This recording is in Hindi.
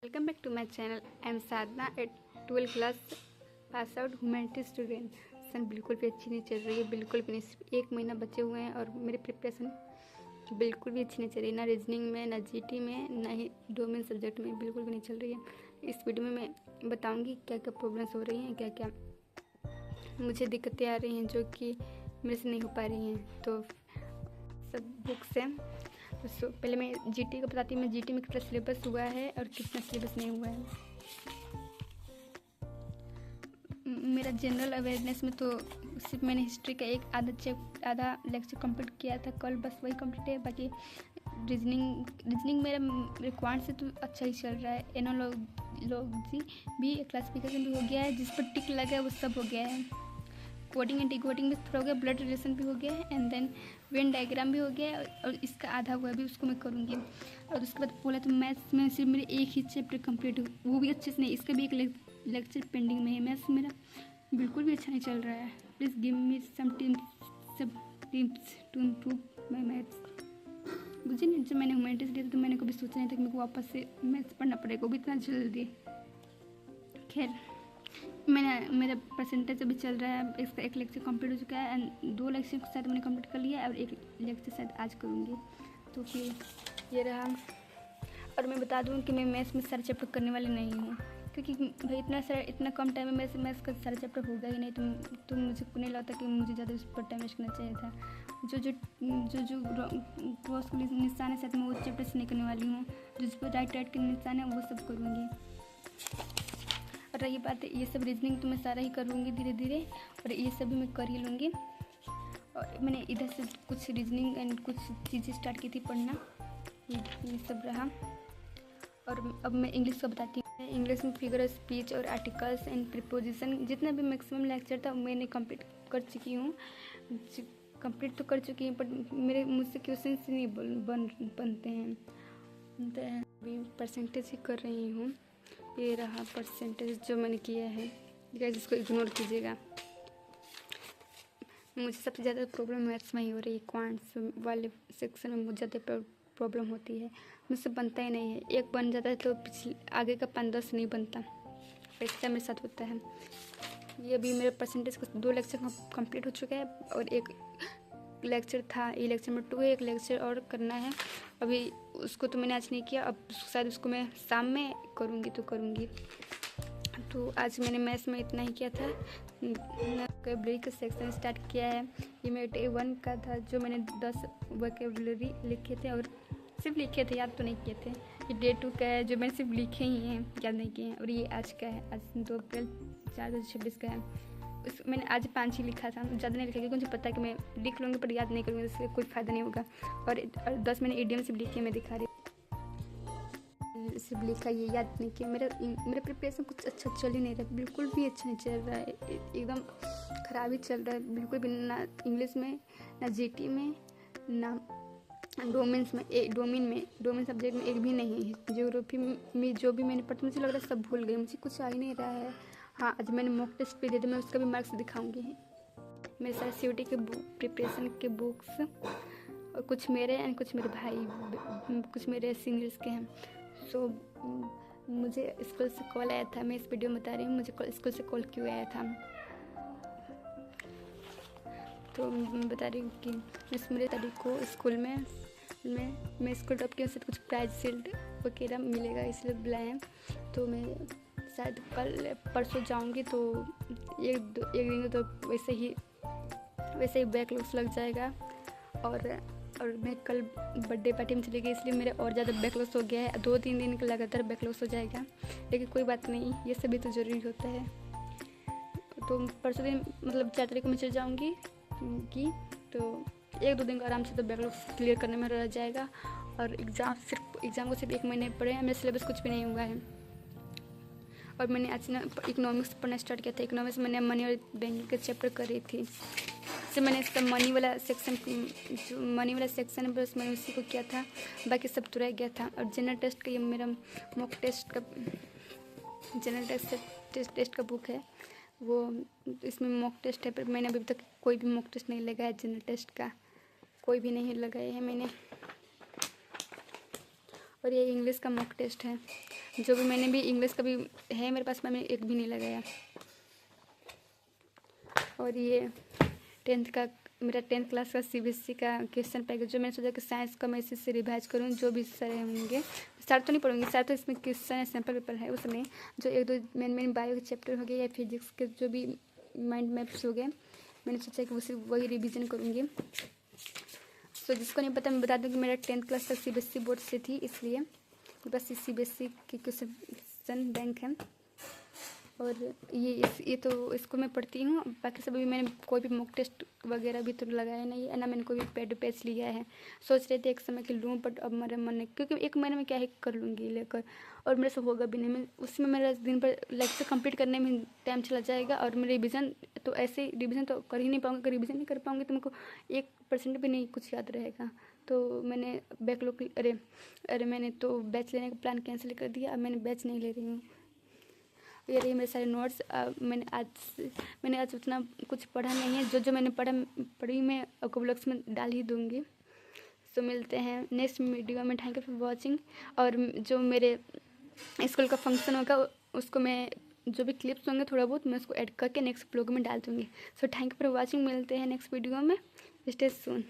Welcome back to my channel. I am Sadhna, at 12 class pass out humanities student. सन बिल्कुल भी अच्छी नहीं चल रही है, बिल्कुल भी नहीं। सिर्फ 1 महीना बचे हुए हैं और मेरी प्रिपरेशन बिल्कुल भी अच्छी नहीं चल रही, ना रीजनिंग में, ना जीटी में, ना ही डोमेन सब्जेक्ट में, बिल्कुल भी नहीं चल रही है। इस वीडियो में मैं बताऊंगी क्या क्या प्रॉब्लम्स हो रही हैं, क्या क्या मुझे दिक्कतें आ रही हैं जो कि मेरे से नहीं हो पा रही हैं। तो सब बुक से पहले मैं जीटी को बताती हूँ। मैं जीटी में कितना सिलेबस हुआ है और कितना सिलेबस नहीं हुआ है। मेरा जनरल अवेयरनेस में तो सिर्फ मैंने हिस्ट्री का एक आधा लेक्चर कंप्लीट किया था कल, बस वही कंप्लीट है। बाकी रीजनिंग मेरा रिक्वायर्ड से तो अच्छा ही चल रहा है। एनोलॉजी भी क्लासिफिकेशन भी हो गया है, जिस पर टिक लगा है वो सब हो गया है। कोडिंग एंड डिकोडिंग भी थोड़ा हो गया, ब्लड रिलेशन भी हो गया है, एंड देन वेन डायग्राम भी हो गया है और इसका आधा हुआ है, भी उसको मैं करूँगी। और उसके बाद बोला तो मैथ्स में सिर्फ मेरे एक ही चैप्टर कंप्लीट हो, वो भी अच्छे से नहीं। इसका भी एक लेक्चर पेंडिंग में है। मैथ्स मेरा बिल्कुल भी अच्छा नहीं चल रहा है। Please give me some tips to improve my maths. मुझे नहीं, जब मैंने ह्यूमैनिटीज़ लिया था तो मैंने कभी सोचा नहीं था कि मेरे को वापस से मैथ्स पढ़ना पड़ेगा, वो भी इतना जल्दी। खैर, मेरा परसेंटेज अभी चल रहा है। इसका एक लेक्चर कंप्लीट हो चुका है एंड 2 लेक्चर शायद मैंने कंप्लीट कर लिया है और एक लेक्चर शायद आज करूँगी। तो फिर ये रहा। और मैं बता दूँ कि मैं मैथ्स में सारे चैप्टर करने वाली नहीं हूँ, क्योंकि भाई इतना कम टाइम में मैथ्स का सारा चैप्टर होगा ही नहीं। तो मुझे नहीं लगता कि मुझे ज़्यादा उस पर टाइम वेस्ट करना चाहिए था। जो क्रॉस के निशान है शायद मैं वो चैप्टर से नहीं करने वाली हूँ। जिस पर राइट के निशान है वो सब करूँगी। और रही बात है ये सब रीजनिंग, तो मैं सारा ही करूँगी धीरे धीरे, और ये सब भी मैं कर ही लूँगी। और मैंने इधर से कुछ रीजनिंग एंड कुछ चीज़ें स्टार्ट की थी पढ़ना, ये सब रहा। और अब मैं इंग्लिश का बताती हूँ। इंग्लिश में फिगर स्पीच और आर्टिकल्स एंड प्रीपोजिशन जितना भी मैक्सिमम लेक्चर था मैंने कंप्लीट कर चुकी हूँ। कंप्लीट तो कर चुकी हूँ, पर मुझसे क्वेश्चन नहीं बनते हैं। अभी परसेंटेज ही कर रही हूँ। ये रहा परसेंटेज जो मैंने किया है, जिसको इग्नोर कीजिएगा। मुझे सबसे ज़्यादा प्रॉब्लम मैथ्स में ही हो रही है। क्वांट्स वाले सेक्शन में मुझे ज़्यादा प्रॉब्लम होती है, मुझसे बनता ही नहीं है। एक बन जाता है तो पिछले आगे का 5-10 नहीं बनता, ऐसा मेरे साथ होता है। ये अभी मेरे परसेंटेज का 2 लेक्चर कंप्लीट हो चुका है और एक लेक्चर था, ये लेक्चर में 2 है, एक लेक्चर और करना है। अभी उसको तो मैंने आज नहीं किया, अब शायद उसको मैं शाम में करूँगी। तो आज मैंने मैथ्स में इतना ही किया था। वोकैबुलरी का सेक्शन स्टार्ट किया है। ये मेरे डे 1 का था, जो मैंने 10 वोकैबुलरी लिखे थे, और सिर्फ लिखे थे, याद तो नहीं किए थे। ये डे 2 का है, जो मैंने सिर्फ लिखे ही हैं, याद नहीं किए हैं। और ये आज का है, आज 2 अप्रैल 2026 का है। मैंने आज 5 ही लिखा था, ज़्यादा नहीं लिखा, क्योंकि मुझे पता है कि मैं लिख लूँगी पर याद नहीं करूँगी, इससे कोई फ़ायदा नहीं होगा। और 10 मैंने ईडीएम सिर्फ लिखे, मैं दिखा रही सिर्फ लिखा, ये याद नहीं किया। मेरा प्रिपरेशन कुछ अच्छा चल ही नहीं रहा, बिल्कुल भी अच्छा नहीं चल रहा है, एकदम ख़राब ही चल रहा है। बिल्कुल भी ना इंग्लिश में, ना जीटी में, ना डोमेन सब्जेक्ट में एक भी नहीं है। ज्योग्राफी में जो भी मैंने पढ़ा मुझे लग रहा है सब भूल गई, मुझे कुछ आ ही नहीं रहा है। हाँ, आज मैंने मॉक टेस्ट भी दे दिया, मैं उसका भी मार्क्स दिखाऊंगी। मेरे सारे सीयूटी के प्रिपरेशन के बुक्स, और कुछ मेरे एंड कुछ मेरे भाई, कुछ मेरे सीनियर्स के हैं। सो मुझे स्कूल से कॉल आया था, मैं इस वीडियो में बता रही हूँ मुझे स्कूल से कॉल क्यों आया था। तो मैं बता रही हूँ कि मेरे तारीख को स्कूल में मैं स्कूल टॉप के साथ कुछ प्राइज शील्ड वगैरह मिलेगा, इसलिए बुलाए हैं। तो मैं शायद कल परसों जाऊँगी, तो एक दिन तो वैसे ही बैकलॉग्स लग जाएगा। और मैं कल बर्थडे पार्टी में चली गई, इसलिए मेरा और ज़्यादा बैकलॉग्स हो गया है। 2-3 दिन का लगातार बैकलॉग्स हो जाएगा, लेकिन कोई बात नहीं, ये सभी तो ज़रूरी होता है। तो परसों दिन मतलब 4 तारीख को मैं चल जाऊँगी तो 1-2 दिन का आराम से तो बैकलॉग्स क्लियर करने में रह जाएगा। और एग्ज़ाम को सिर्फ 1 महीने पड़े हैं, मेरा सिलेबस कुछ भी नहीं हुआ है। और मैंने आज ना इकोनॉमिक्स पढ़ना स्टार्ट किया था। इकोनॉमिक्स में मैंने मनी और बैंकिंग के चैप्टर कर रही थी, इससे मैंने इसका मनी वाला सेक्शन है, बस मैंने उसी को किया था, बाकी सब तो रह गया था। और जनरल टेस्ट का ये मेरा मॉक टेस्ट का जनरल टेस्ट का बुक है, वो इसमें मॉक टेस्ट है, पर मैंने अभी तक कोई भी मॉक टेस्ट नहीं लगाया, जनरल टेस्ट का कोई भी नहीं लगाया है मैंने। और ये इंग्लिश का मॉक टेस्ट है, जो भी मैंने भी इंग्लिश का भी है मेरे पास, मैंने एक भी नहीं लगाया। और ये मेरा 10th क्लास का CBSE का क्वेश्चन पैकेज, जो मैंने सोचा कि साइंस का मैं इसी से रिवाइज करूँ, जो भी सारे होंगे सारे तो नहीं पढ़ूंगी, सारे तो इसमें क्वेश्चन है, सैम्पल पेपर है, उसमें जो एक दो मेन बायो के चैप्टर हो गए या फिजिक्स के जो भी माइंड मैप्स हो गए, मैंने सोचा कि उसे वही रिविज़न करूँगी। तो जिसको नहीं पता मैं बता दूँ कि मेरा 10th क्लास तक CBSE बोर्ड से थी, इसलिए मेरे पास CBSE के क्वेश्चन बैंक है। और ये तो इसको मैं पढ़ती हूँ। बाकी सब भी मैंने कोई भी मॉक टेस्ट वगैरह भी तो लगाया नहीं है ना, मैंने कोई भी पेड पेज लिया है। सोच रहे थे एक समय के लूँ, बट अब मेरा मन नहीं, क्योंकि एक महीने में क्या ही कर लूँगी लेकर, और मेरे से होगा भी नहीं। मैं उसमें मेरा दिन भर लेक्चर कंप्लीट करने में टाइम चला जाएगा, और मेरे रिविज़न तो ऐसे रिविज़न तो कर ही नहीं पाऊँगी। अगर रिविज़न नहीं कर पाऊँगी तो मेरे को 1% भी नहीं कुछ याद रहेगा। तो मैंने बैकलॉग अरे मैंने तो बैच लेने का प्लान कैंसिल कर दिया। अब मैंने बैच नहीं ले रही हूँ। ये रही मेरे सारे नोट्स। मैंने आज उतना कुछ पढ़ा नहीं है, जो मैंने पढ़ी मैं आपको ब्लॉग्स में डाल ही दूँगी। तो मिलते हैं नेक्स्ट वीडियो में। Thank you for watching. और जो मेरे स्कूल का फंक्शन होगा उसको मैं जो भी क्लिप्स होंगे थोड़ा बहुत मैं उसको ऐड करके नेक्स्ट ब्लॉग में डाल दूँगी। So thank you for watching. मिलते हैं नेक्स्ट वीडियो में। स्टे सून।